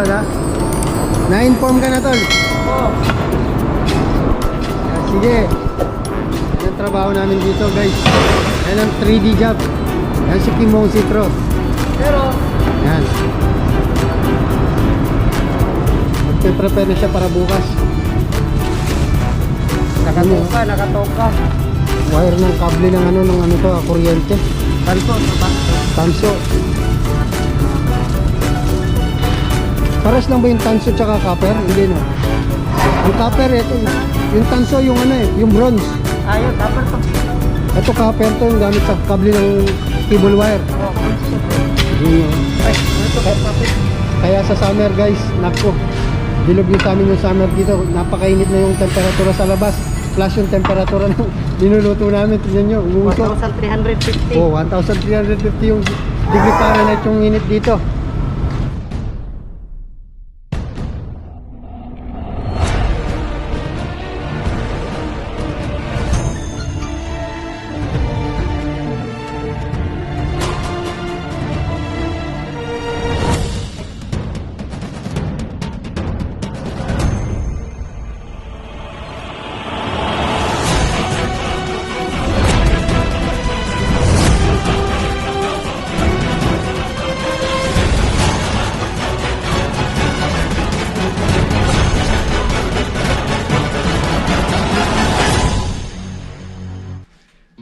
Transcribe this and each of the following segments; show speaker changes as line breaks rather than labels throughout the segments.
tol, ha? Na-inform ka na, tol?
Oo.
Sige. Yan ang trabaho namin dito, guys. Yan ang 3D job. Yan si Kim Mong Citro.
Pero,
Yan. Magpe-prepare na siya para bukas.
nakatoka.
Wire ng kable ng ano to, kuryente.
Tanso, ba?
Tanso. Pares lang ba yung tanso tsaka copper? Hindi, no? Ang copper, ito. Yung tanso, yung yung bronze.
Ayun, dapat to.
Ito copper to, yung gamit sa kable ng cable wire.
Oo,
Yun yun.
ay, ito kapit.
Kaya sa summer, guys, nako, bilog yung sa amin yung summer dito. Napakainit na yung temperatura sa labas. Plus yung temperatura ng linuluto namin. Tignan nyo, umuusok.
1,350.
Oh, 1,350 yung degree Fahrenheit yung init dito.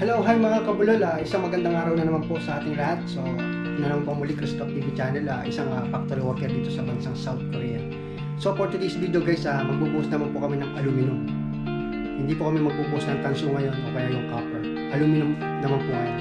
Hello, hi mga kabulol. Isang magandang araw na naman po sa ating lahat. So, na naman po muli Christoph TV channel, isang factory worker dito sa bansang South Korea. So, for today's video guys, magbubuhos naman po kami ng aluminum. Hindi po kami magbubuhos ng tanso ngayon o kaya yung copper. Aluminum naman po ngayon.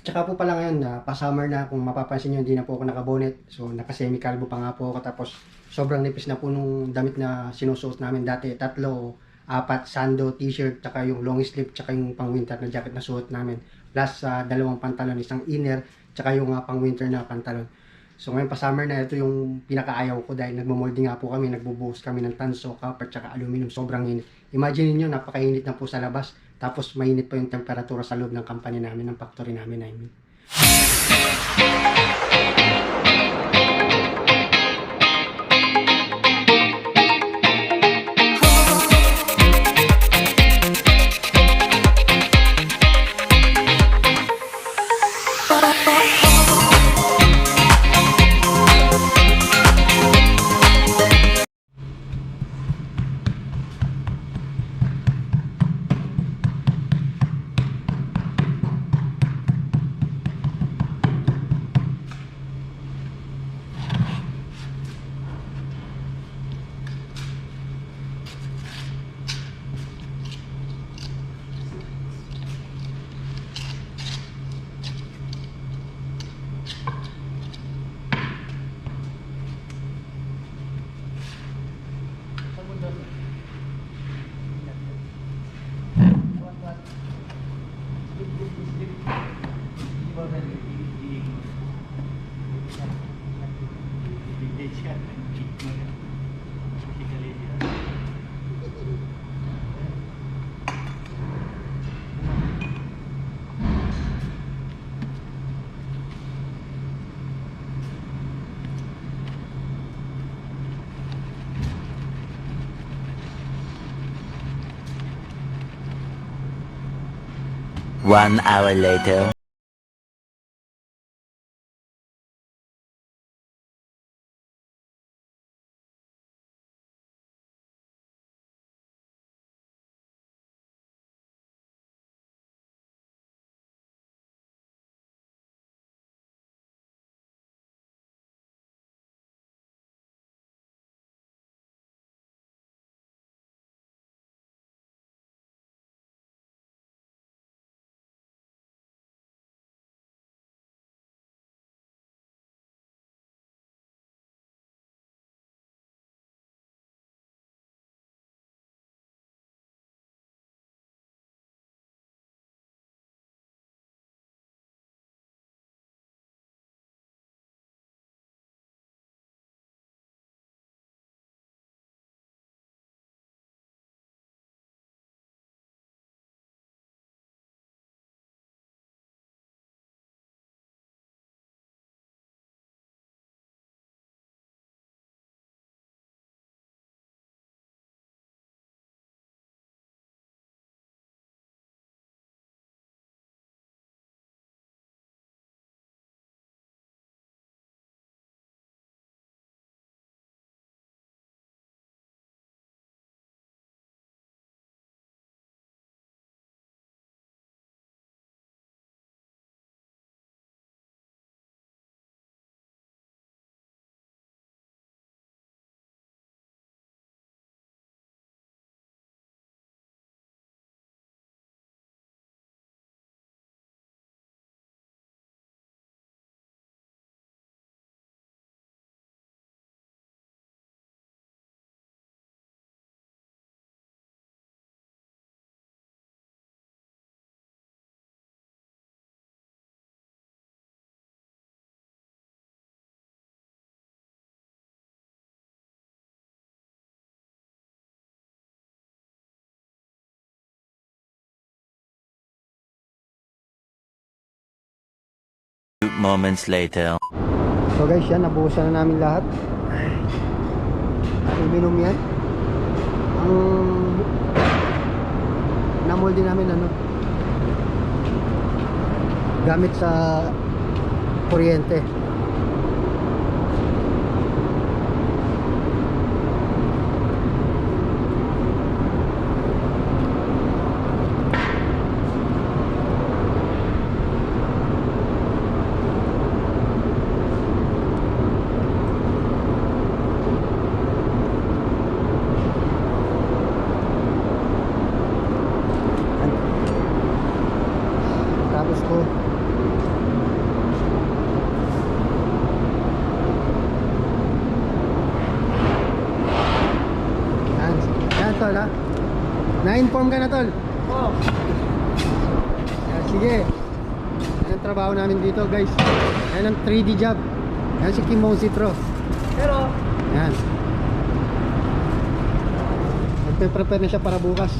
Tsaka po pala ngayon, pa-summer na, kung mapapansin nyo, hindi na po ako nakabonet. So, naka-semi-calvo pa nga po ako. Tapos, sobrang nipis na po nung damit na sinusuot namin dati. 3, 4 sando, t-shirt, tsaka yung long sleeve, tsaka yung pang winter na jacket na suot namin. Plus, 2 pantalon, isang inner, tsaka yung pang winter na pantalon. So ngayon pa summer na, ito yung pinakaayaw ko dahil nagmo-molding nga po kami, nagbubuhos kami ng tanso, copper, tsaka aluminum. Sobrang init. Imagine niyo, napakainit na po sa labas. Tapos mainit pa yung temperatura sa loob ng company namin, ng factory namin, I mean.
One hour later. Moments later.
So guys, yan, nabuhusan na namin lahat. Aluminum yan. Ang namold din namin gamit sa kuryente. Tapos ko yan tol ha, na-inform ka na tol.
Oh.
Yan, sige, yan ang trabaho namin dito guys. Yan ang 3D job. Yan si Kimong Citro.
Pero,
Yan, nagpe-prepare na siya para bukas.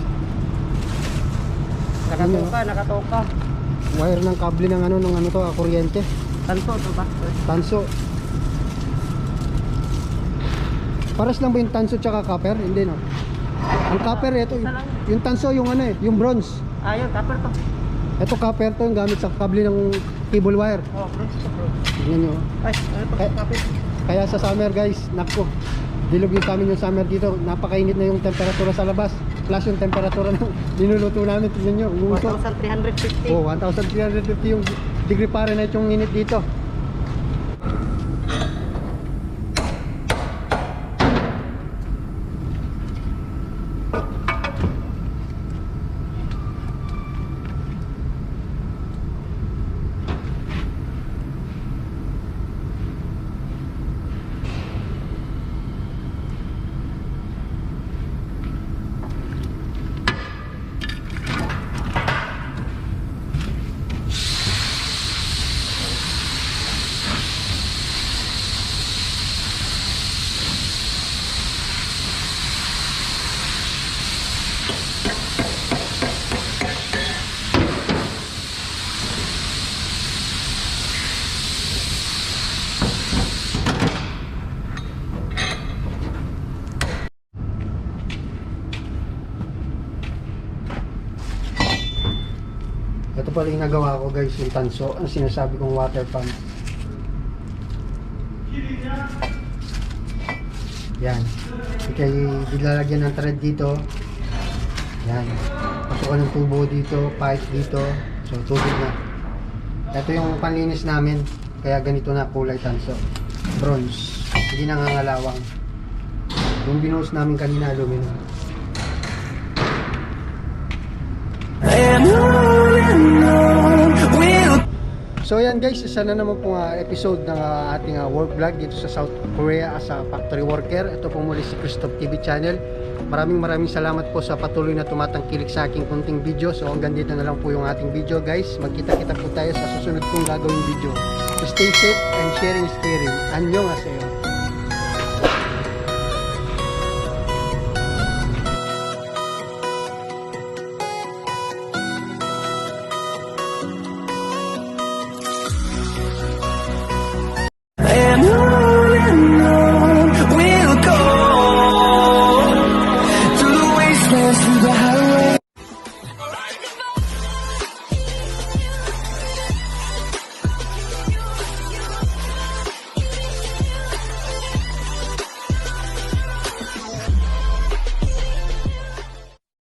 nakatoka.
Wire ng kable ng kuryente.
Tanto to ba?
Tanso. Paras lang ba yung tanso tsaka copper? Hindi no. Ang copper ito, yung tanso yung yung bronze.
Ayun, tapos to.
Ito copper to yung gamit sa kable ng cable wire.
Oh, bro.
Tingnan nyo.
Ay, ano to?
Kaya,
Kapit.
kaya sa summer guys, nakko. Dilog yung sa amin yung summer dito. Napakainit na yung temperatura sa labas. Plus yung temperatura ng linuluto namin. Tingnan nyo, umuso.
1,350.
Oh, 1,350 yung degree Fahrenheit yung init dito. Ito pala yung nagawa ko guys, yung tanso, ang sinasabi kong water pump. Yan. Ikay dilalagyan ng thread dito. Yan. Pasukan ng tubo dito, pipe dito. So tubig na. Ito yung panlinis namin. Kaya ganito na kulay tanso. Bronze. Hindi nangangalawang. Yung binuhos namin kanina, aluminum. So yan guys, isa na naman pong episode ng ating work vlog dito sa South Korea as a factory worker. Ito po muli si Christoph TV Channel. Maraming salamat po sa patuloy na tumatangkilik sa aking kunting video. So hanggang dito na lang po yung ating video guys. Magkita-kita po tayo sa susunod kong gagawing video. So stay safe and sharing is caring. Annyeonghaseyo.
We'll go through the wastelands, through the